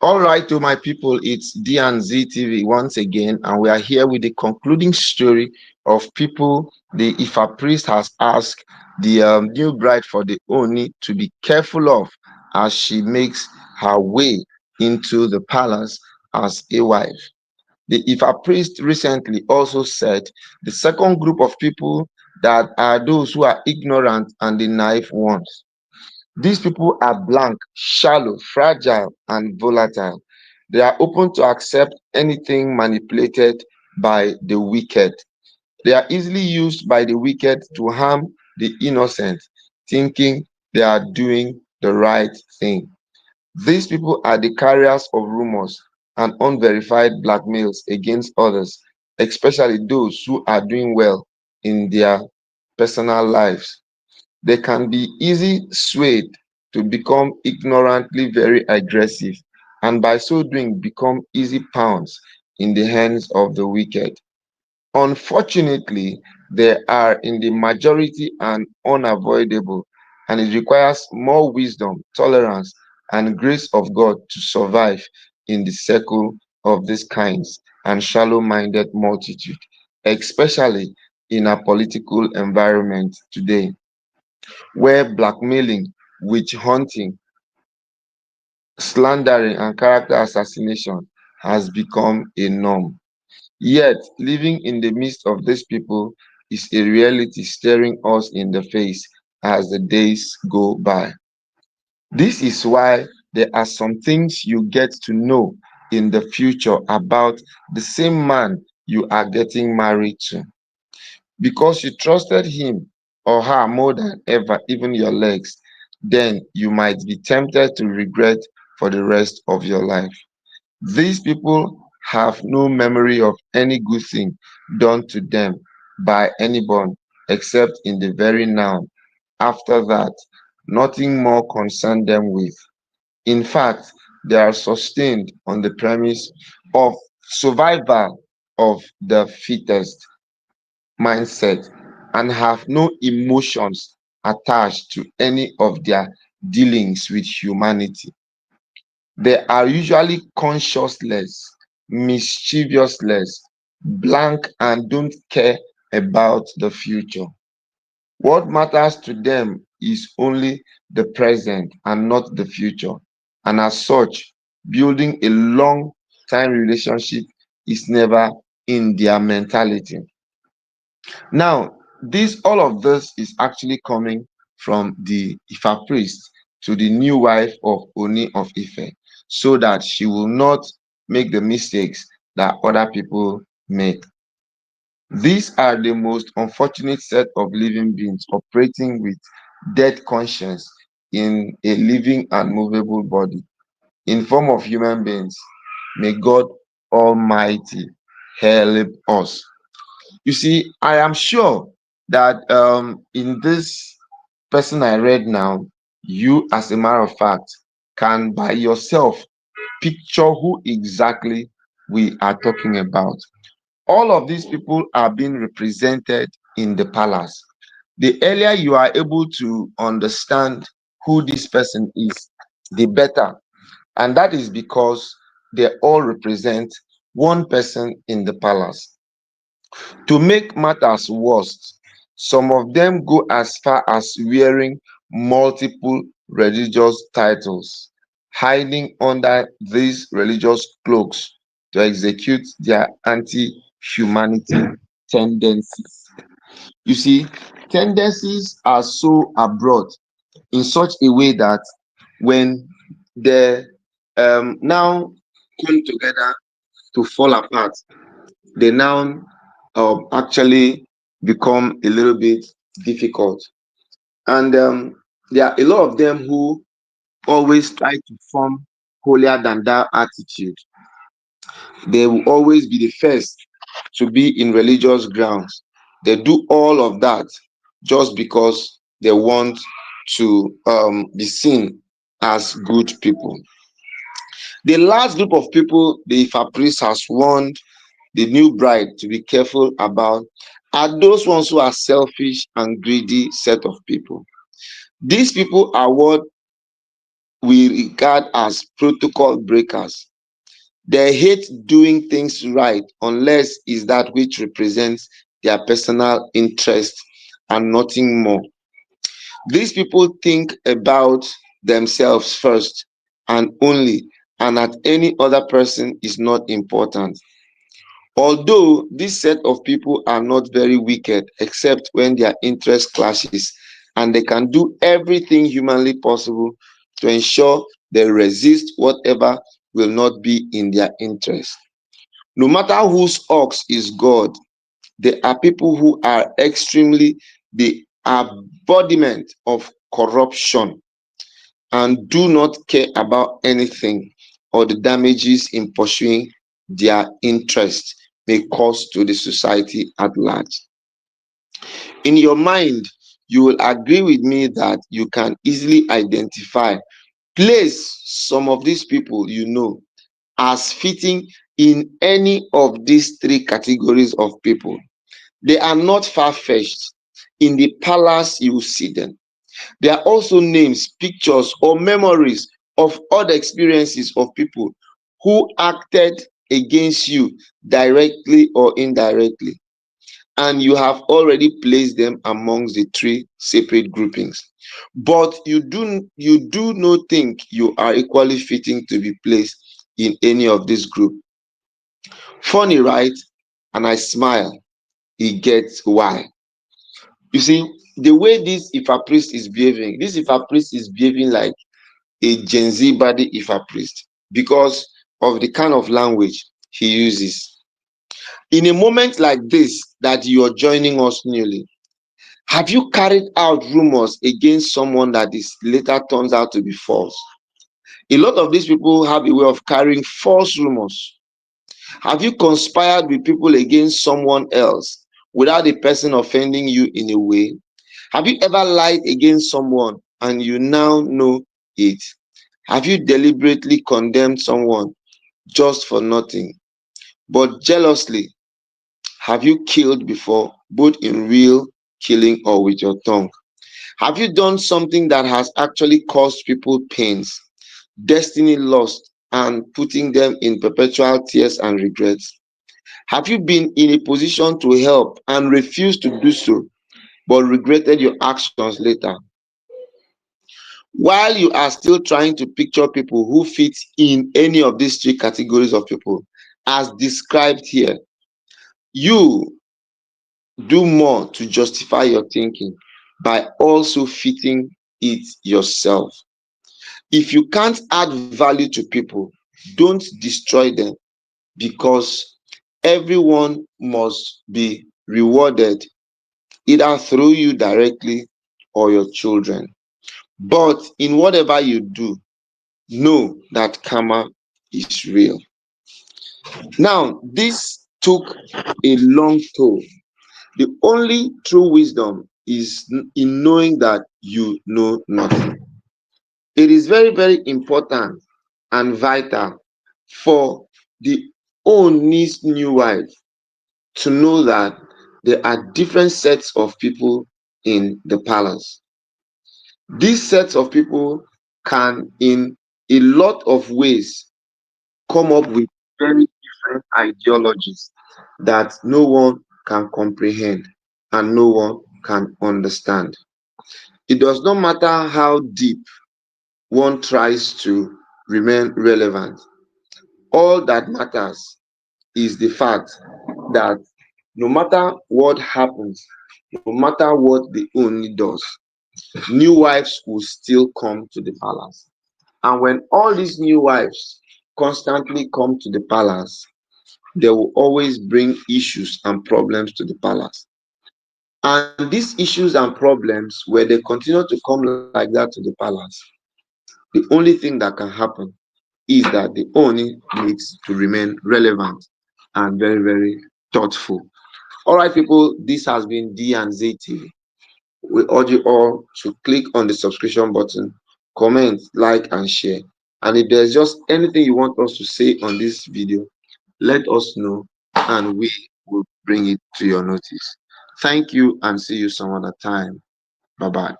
All right, to my people, it's D and Z TV once again, and we are here with the concluding story of people the Ifa priest has asked the new bride for the Oni to be careful of as she makes her way into the palace as a wife. The Ifa priest recently also said the second group of people that are those who are ignorant and the naive ones. These people are blank, shallow, fragile, and volatile. They are open to accept anything manipulated by the wicked. They are easily used by the wicked to harm the innocent, thinking they are doing the right thing. These people are the carriers of rumors and unverified blackmails against others, especially those who are doing well in their personal lives. They can be easily swayed to become ignorantly very aggressive, and by so doing become easy pawns in the hands of the wicked. Unfortunately, they are in the majority and unavoidable, and it requires more wisdom, tolerance, and grace of God to survive in the circle of these kinds and shallow minded multitude, especially in a political environment today where blackmailing, witch hunting, slandering, and character assassination has become a norm. Yet, living in the midst of these people is a reality staring us in the face as the days go by. This is why there are some things you get to know in the future about the same man you are getting married to. Because you trusted him or her more than ever, even your legs, then you might be tempted to regret for the rest of your life. These people have no memory of any good thing done to them by anyone except in the very now. After that, nothing more concerned them with. In fact, they are sustained on the premise of survival of the fittest mindset and have no emotions attached to any of their dealings with humanity. They are usually conscienceless, mischievousness, blank, and don't care about the future. What matters to them is only the present and not the future. And as such, building a long time relationship is never in their mentality. Now, this all of this is actually coming from the Ifa priest to the new wife of Oni of Ife, so that she will not make the mistakes that other people make. These are the most unfortunate set of living beings operating with dead conscience in a living and movable body in form of human beings. May God Almighty help us. You see, I am sure that in this person I read now, you, as a matter of fact, can by yourself picture who exactly we are talking about. All of these people are being represented in the palace. The earlier you are able to understand who this person is, the better. And that is because they all represent one person in the palace. To make matters worse, some of them go as far as wearing multiple religious titles, hiding under these religious cloaks to execute their anti humanity tendencies. You see, tendencies are so abroad in such a way that when they now come together to fall apart, they now actually become a little bit difficult. And there are a lot of them who always try to form holier than thou attitude. They will always be the first to be in religious grounds. They do all of that just because they want to be seen as good people. The last group of people the Ifa priest has warned the new bride to be careful about are those ones who are selfish and greedy set of people. These people are what we regard as protocol breakers. They hate doing things right unless it's that which represents their personal interest and nothing more. These people think about themselves first and only, and that any other person is not important. Although this set of people are not very wicked, except when their interest clashes, and they can do everything humanly possible to ensure they resist whatever will not be in their interest. No matter whose ox is God, there are people who are extremely the embodiment of corruption and do not care about anything or the damages in pursuing their interest may cause to the society at large. In your mind, you will agree with me that you can easily identify, place some of these people you know as fitting in any of these three categories of people. They are not far-fetched. In the palace, you will see them. There are also names, pictures, or memories of other experiences of people who acted against you directly or indirectly, and you have already placed them amongst the three separate groupings. But you do not think you are equally fitting to be placed in any of this group. Funny, right? And I smile. He gets why. You see, the way this Ifa priest is behaving, this Ifa priest is behaving like a Gen Z body Ifa priest because of the kind of language he uses. In a moment like this that you are joining us newly, have you carried out rumors against someone that is later turns out to be false? A lot of these people have a way of carrying false rumors. Have you conspired with people against someone else without the person offending you in a way? Have you ever lied against someone and you now know it? Have you deliberately condemned someone just for nothing? But jealously, have you killed before, both in real killing or with your tongue? Have you done something that has actually caused people pains, destiny lost, and putting them in perpetual tears and regrets? Have you been in a position to help and refused to do so, but regretted your actions later? While you are still trying to picture people who fit in any of these three categories of people, as described here, you do more to justify your thinking by also fitting it yourself. If you can't add value to people, don't destroy them because everyone must be rewarded either through you directly or your children. But in whatever you do, know that karma is real. Now, this took a long toll. The only true wisdom is in knowing that you know nothing. It is very, very important and vital for the Ooni's new wife to know that there are different sets of people in the palace. These sets of people can, in a lot of ways, come up with very different ideologies that no one can comprehend and no one can understand. It does not matter how deep one tries to remain relevant. All that matters is the fact that no matter what happens, no matter what the Ooni does, new wives will still come to the palace. And when all these new wives constantly come to the palace, they will always bring issues and problems to the palace. And these issues and problems, where they continue to come like that to the palace, the only thing that can happen is that the Ooni needs to remain relevant and very, very thoughtful. All right, people, this has been D and Z TV. We urge you all to click on the subscription button, comment, like, and share. And if there's just anything you want us to say on this video, let us know and we will bring it to your notice. Thank you and see you some other time. Bye bye.